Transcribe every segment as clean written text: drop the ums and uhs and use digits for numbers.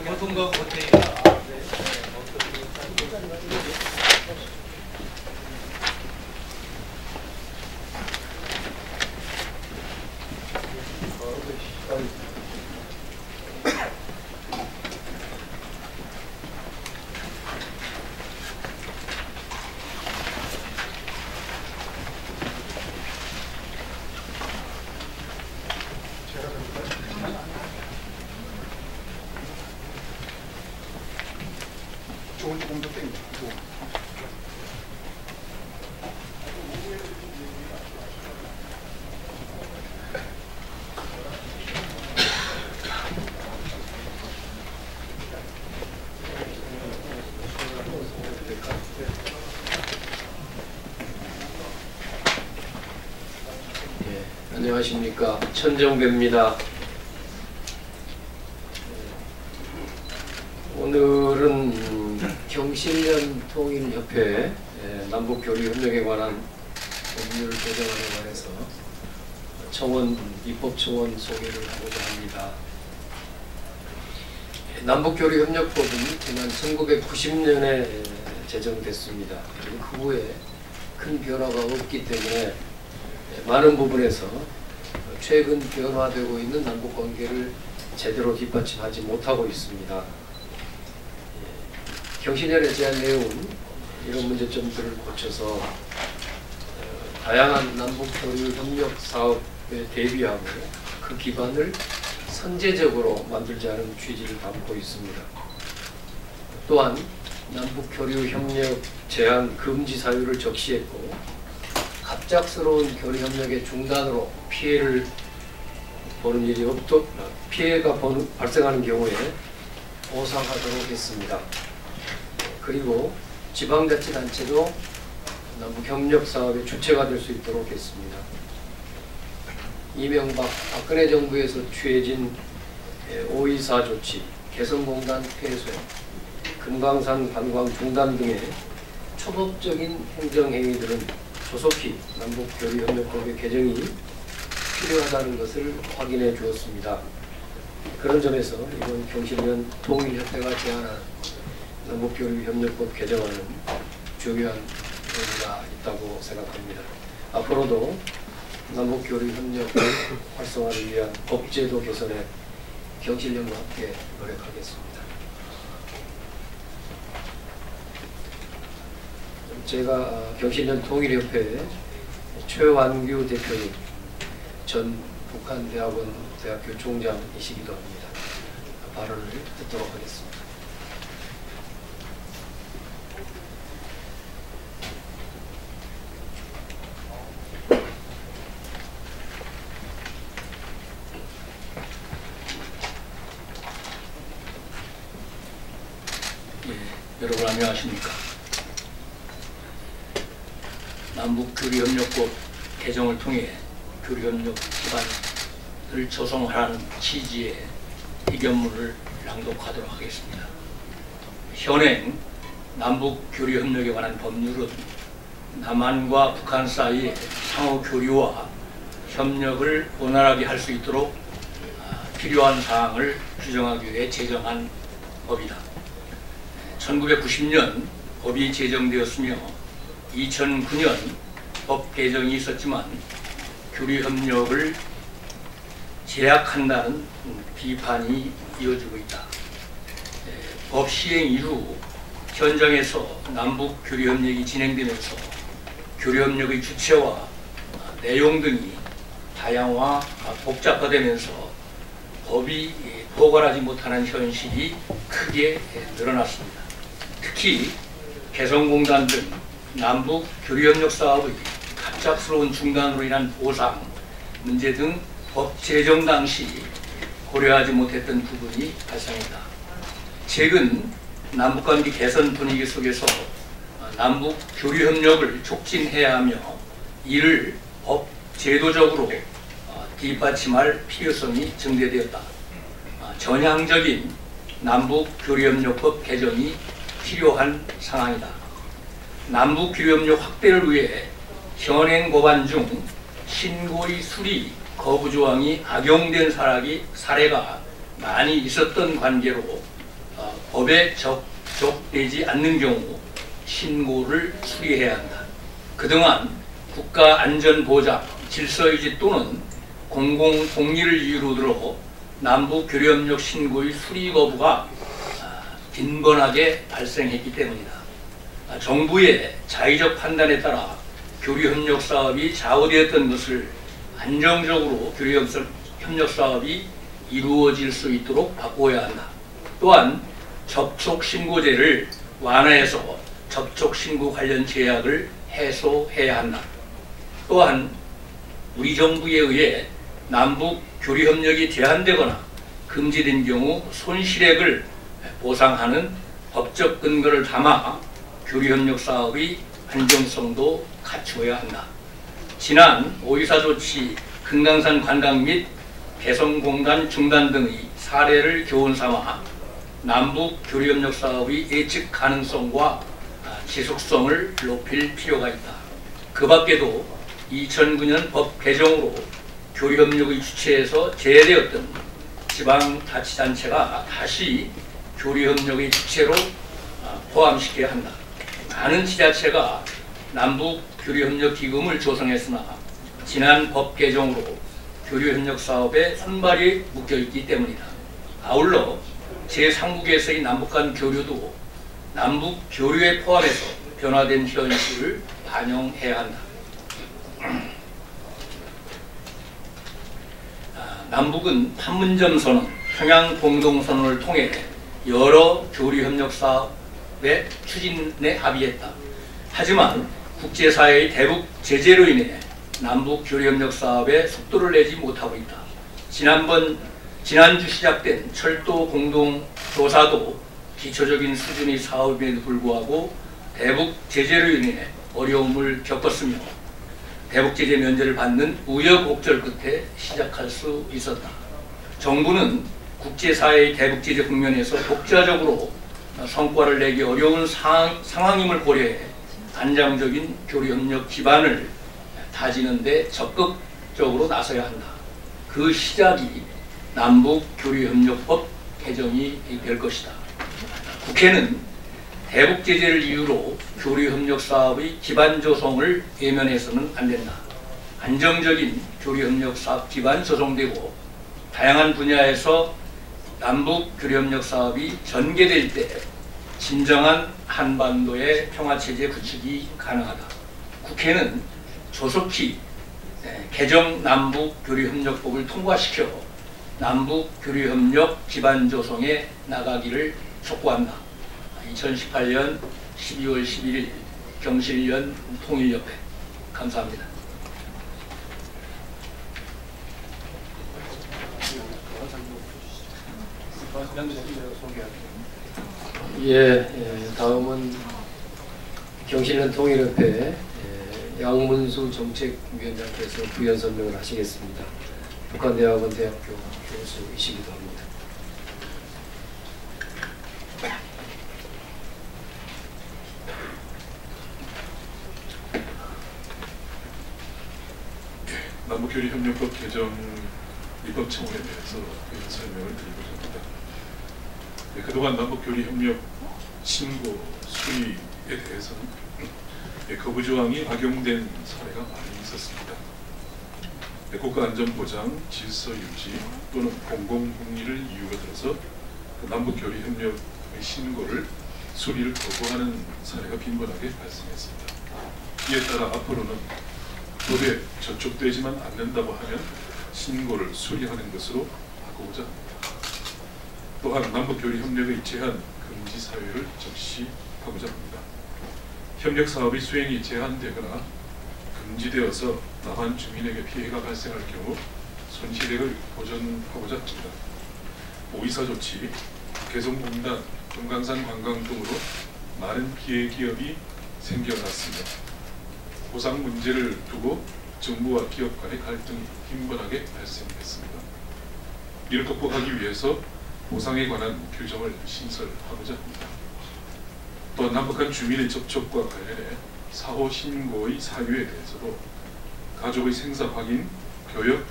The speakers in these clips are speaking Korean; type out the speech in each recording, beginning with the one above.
보통 거 못해. 조금 더 땡겨. 안녕하십니까. 천정배입니다. 오늘은 경실련 통일협회 남북교류협력에 관한 법률 개정안에 관해서 입법청원 소개를 하고자 합니다. 남북교류협력법은 지난 1990년에 제정됐습니다. 그리고 그 후에 큰 변화가 없기 때문에 많은 부분에서 최근 변화되고 있는 남북관계를 제대로 뒷받침하지 못하고 있습니다. 경실련에 대한 내용은 이런 문제점들을 고쳐서 다양한 남북교류 협력 사업에 대비하고 그 기반을 선제적으로 만들자는 취지를 담고 있습니다. 또한 남북교류 협력 제한 금지 사유를 적시했고 갑작스러운 교류 협력의 중단으로 피해가 발생하는 경우에 보상하도록 했습니다. 그리고 지방자치단체도 남북협력 사업의 주체가 될 수 있도록 했습니다. 박근혜 정부에서 취해진 5.24 조치, 개성공단 폐쇄, 금강산 관광 중단 등의 초법적인 행정행위들은 조속히 남북교류협력법의 개정이 필요하다는 것을 확인해 주었습니다. 그런 점에서 이번 경실련 통일협회가 제안한 남북교류협력법 개정안은 중요한 의미가 있다고 생각합니다. 앞으로도 남북교류협력 활성화를 위한 법제도 개선에 경실련과 함께 노력하겠습니다. 제가 경실련 통일협회 최완규 대표님, 전 북한대학원 대학교 총장이시기도 합니다. 발언을 듣도록 하겠습니다. 여러분 안녕하십니까. 남북교류협력법 개정을 통해 교류협력 기반을 조성하라는 취지의 의견문을 낭독하도록 하겠습니다. 현행 남북교류협력에 관한 법률은 남한과 북한 사이의 상호 교류와 협력을 원활하게 할 수 있도록 필요한 사항을 규정하기 위해 제정한 법이다. 1990년 법이 제정되었으며 2009년 법 개정이 있었지만 교류협력을 제약한다는 비판이 이어지고 있다. 법 시행 이후 현장에서 남북 교류협력이 진행되면서 교류협력의 주체와 내용 등이 다양화, 복잡화되면서 법이 포괄하지 못하는 현실이 크게 늘어났습니다. 특히 개성공단 등 남북 교류협력 사업의 갑작스러운 중단으로 인한 보상 문제 등 법 제정 당시 고려하지 못했던 부분이 발생했다. 최근 남북관계 개선 분위기 속에서 남북 교류협력을 촉진해야 하며 이를 법 제도적으로 뒷받침할 필요성이 증대되었다. 전향적인 남북 교류협력법 개정이 필요한 상황이다. 남북 교류협력 확대를 위해 현행 법안 중 신고의 수리, 거부 조항이 악용된 사례가 많이 있었던 관계로 법에 적용되지 않는 경우 신고를 수리해야 한다. 그동안 국가안전보장, 질서유지 또는 공공복리를 이유로 들어 남북교류협력 신고의 수리 거부가 빈번하게 발생했기 때문이다. 정부의 자의적 판단에 따라 교류협력 사업이 좌우되었던 것을 안정적으로 교류협력 사업이 이루어질 수 있도록 바꿔야 한다. 또한 접촉신고제를 완화해서 접촉신고 관련 제약을 해소해야 한다. 또한 우리 정부에 의해 남북 교류협력이 제한되거나 금지된 경우 손실액을 보상하는 법적 근거를 담아 교류협력 사업의 안정성도 갖추어야 한다. 지난 5.24 조치, 금강산 관광 및 개성공단 중단 등의 사례를 교훈 삼아 남북 교류협력 사업의 예측 가능성과 지속성을 높일 필요가 있다. 그 밖에도 2009년 법 개정으로 교류협력의 주체에서 제외되었던 지방자치단체가 다시 교류협력의 주체로 포함시켜야 한다. 많은 지자체가 남북 교류협력 기금을 조성했으나 지난 법 개정으로 교류협력 사업에 손발이 묶여있기 때문이다. 아울러 제3국에서의 남북 간 교류도 남북 교류에 포함해서 변화된 현실을 반영해야 한다. 남북은 판문점 선언, 평양 공동선언을 통해 여러 교류협력 사업의 추진에 합의했다. 하지만 국제사회의 대북 제재로 인해 남북 교류협력 사업에 속도를 내지 못하고 있다. 지난주 시작된 철도 공동조사도 기초적인 수준의 사업임에도 불구하고 대북 제재로 인해 어려움을 겪었으며 대북 제재 면제를 받는 우여곡절 끝에 시작할 수 있었다. 정부는 국제사회의 대북 제재 국면에서 독자적으로 성과를 내기 어려운 상황임을 고려해 안정적인 교류협력 기반을 다지는 데 적극적으로 나서야 한다. 그 시작이 남북교류협력법 개정이 될 것이다. 국회는 대북 제재를 이유로 교류협력 사업의 기반 조성을 외면해서는 안 된다. 안정적인 교류협력 사업 기반 조성되고 다양한 분야에서 남북 교류협력 사업이 전개될 때 진정한 한반도의 평화체제 구축이 가능하다. 국회는 조속히 개정 남북 교류협력법을 통과시켜 남북 교류협력 기반 조성에 나가기를 촉구한다. 2018년 12월 11일 경실련 통일협회. 감사합니다. 다음은 경실련 통일협회 양문수 정책위원장께서 부연 설명을 하시겠습니다. 북한대학원 대학교 교수이시기도 합니다. 남북교류협력법 개정 입법 청원에 대해서 부연 설명을 드리고자 합니다. 그동안 남북교류협력 신고 수리에 대해서는 거부 조항이 악용된 사례가 많이 있었습니다. 국가안전보장, 질서유지 또는 공공복리를 이유로 들어서 남북교류협력의 신고를 수리를 거부하는 사례가 빈번하게 발생했습니다. 이에 따라 앞으로는 법에 저촉되지만 않는다고 하면 신고를 수리하는 것으로 바꾸고자 합니다. 또한 남북교류협력의 제한 금지 사유를 적시하고자 합니다. 협력사업의 수행이 제한되거나 금지되어서 남한 주민에게 피해가 발생할 경우 손실액을 보전하고자 합니다. 5.24 조치, 개성공단, 금강산 관광 등으로 많은 피해 기업이 생겨났습니다. 보상 문제를 두고 정부와 기업 간의 갈등이 빈번하게 발생했습니다. 이를 극복하기 위해서 보상에 관한 규정을 신설하고자 합니다. 또한 남북한 주민의 접촉과 관련해 사후 신고의 사유에 대해서도 가족의 생사 확인, 교역,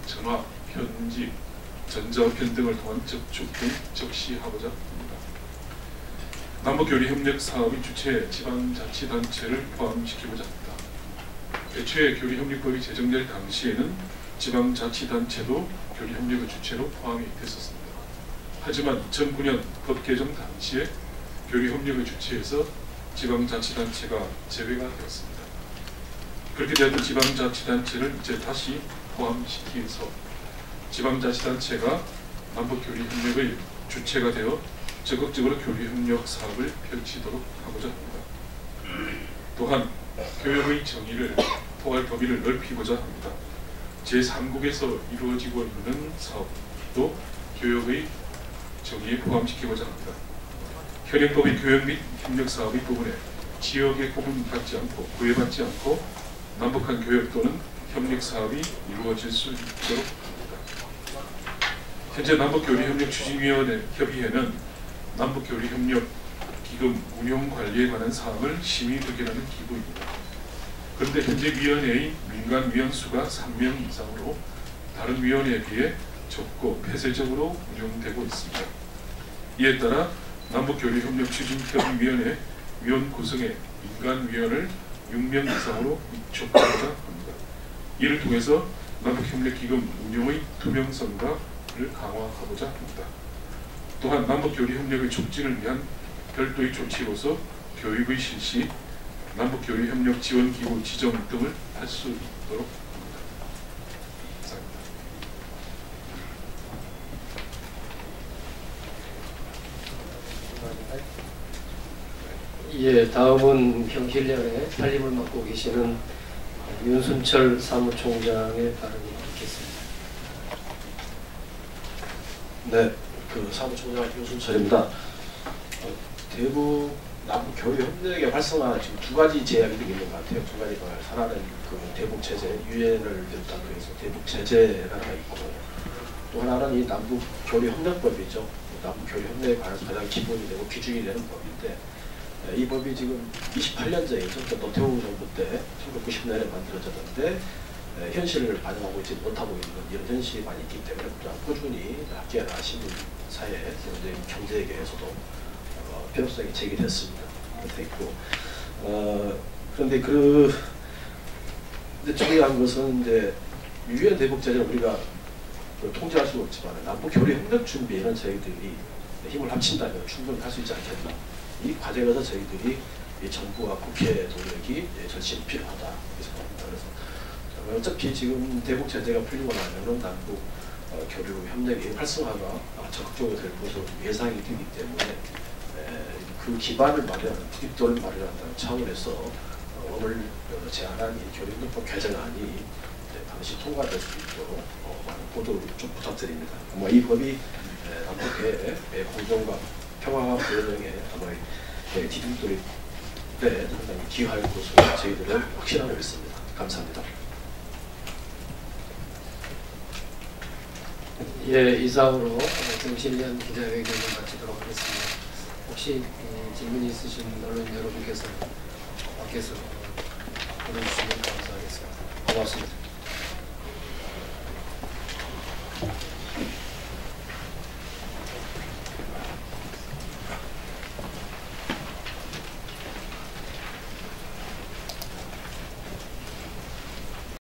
전화, 편집, 전자우편 등을 통한 접촉 등 적시하고자 합니다. 남북교류협력 사업의 주체 지방자치단체를 포함시키고자 합니다. 애초에 교류협력법이 제정될 당시에는 지방자치단체도 교류협력의 주체로 포함이 됐었습니다. 하지만 2009년 법 개정 당시에 교류협력의 주체에서 지방자치단체가 제외가 되었습니다. 그렇게 되었던 지방자치단체를 이제 다시 포함시키면서 지방자치단체가 남북교류협력의 주체가 되어 적극적으로 교류협력 사업을 펼치도록 하고자 합니다. 또한 교역의 정의를 포괄 범위를 넓히고자 합니다. 제3국에서 이루어지고 있는 사업도 교역의 정의에 포함시키고자 합니다. 현행법의 교역 및 협력 사업의 부분에 지역에 구분받지 않고 구애받지 않고 남북한 교역 또는 협력 사업이 이루어질 수 있도록 합니다. 현재 남북교류협력 추진위원회 협의회는 남북교류협력 기금 운용 관리에 관한 사항을 심의 의결하는 기구입니다. 그런데 현재 위원회의 민간 위원 수가 3명 이상으로 다른 위원회에 비해 적고 폐쇄적으로 운영되고 있습니다. 이에 따라 남북교류협력 추진협의위원회 위원 구성에 민간 위원을 6명 이상으로 위촉하고자 합니다. 이를 통해서 남북협력기금 운용의 투명성을 강화하고자 합니다. 또한 남북교류협력의 촉진을 위한 별도의 조치로서 교육의 실시, 남북교류협력 지원기구 지정 등을 할 수 있도록 합니다. 감사합니다. 예, 다음은 경실련의 살림을 맡고 계시는 윤순철 사무총장의 발언이 있겠습니다. 네, 사무총장 윤순철입니다. 대북 남북 교류 협력의 활성화 지금 두 가지 제약이 있는 것 같아요. 두 가지가 하나는 대북 제재 유엔을 비롯한 그래서 대북 제재가 하나 있고 또 하나는 이 남북 교류 협력법이죠. 남북 교류 협력에 관해서 가장 기본이 되고 기준이 되는 법인데 이 법이 지금 28년 전이죠. 노태우 정부 때 1990년에 만들어졌는데 현실을 반영하고 있지 못하고 있는 이런 현실이 많이 있기 때문에 꾸준히 학계나 신문 사회, 경제계에서도 필요성이 제기됐습니다. 됐고 그런데 근데 중요한 것은 이제 유엔 대북 제재를 우리가 통제할 수는 없지만 남북 교류 협력 준비에는 저희들이 힘을 합친다면 충분히 할 수 있지 않겠나. 이 과정에서 저희들이 이 정부와 국회 노력이 절실히 필요하다 이렇게 생각합니다. 그래서 어차피 지금 대북 제재가 풀리고 나면은 남북 교류 협력의 활성화가 적극적으로 될 것으로 예상이 되기 때문에 그 기반을 마련하는 뒷돌을 마련한다는 차원에서 오늘 제안한 이 교류협력법 개정안이 반드시 통과될 수 있도록 많은 보도를 좀 부탁드립니다. 아마 이 법이 남북의 공정과 평화와 불연령에 아마 디딤돌이 상당히 기여할 것으로 저희들은 확신하고 있습니다. 감사합니다. 예, 이상으로 경실련 기자회견을 마치도록 하겠습니다. 혹시 질문이 있으신 언론 여러분께서 밖에서 보내주시면 감사하겠습니다. 고맙습니다.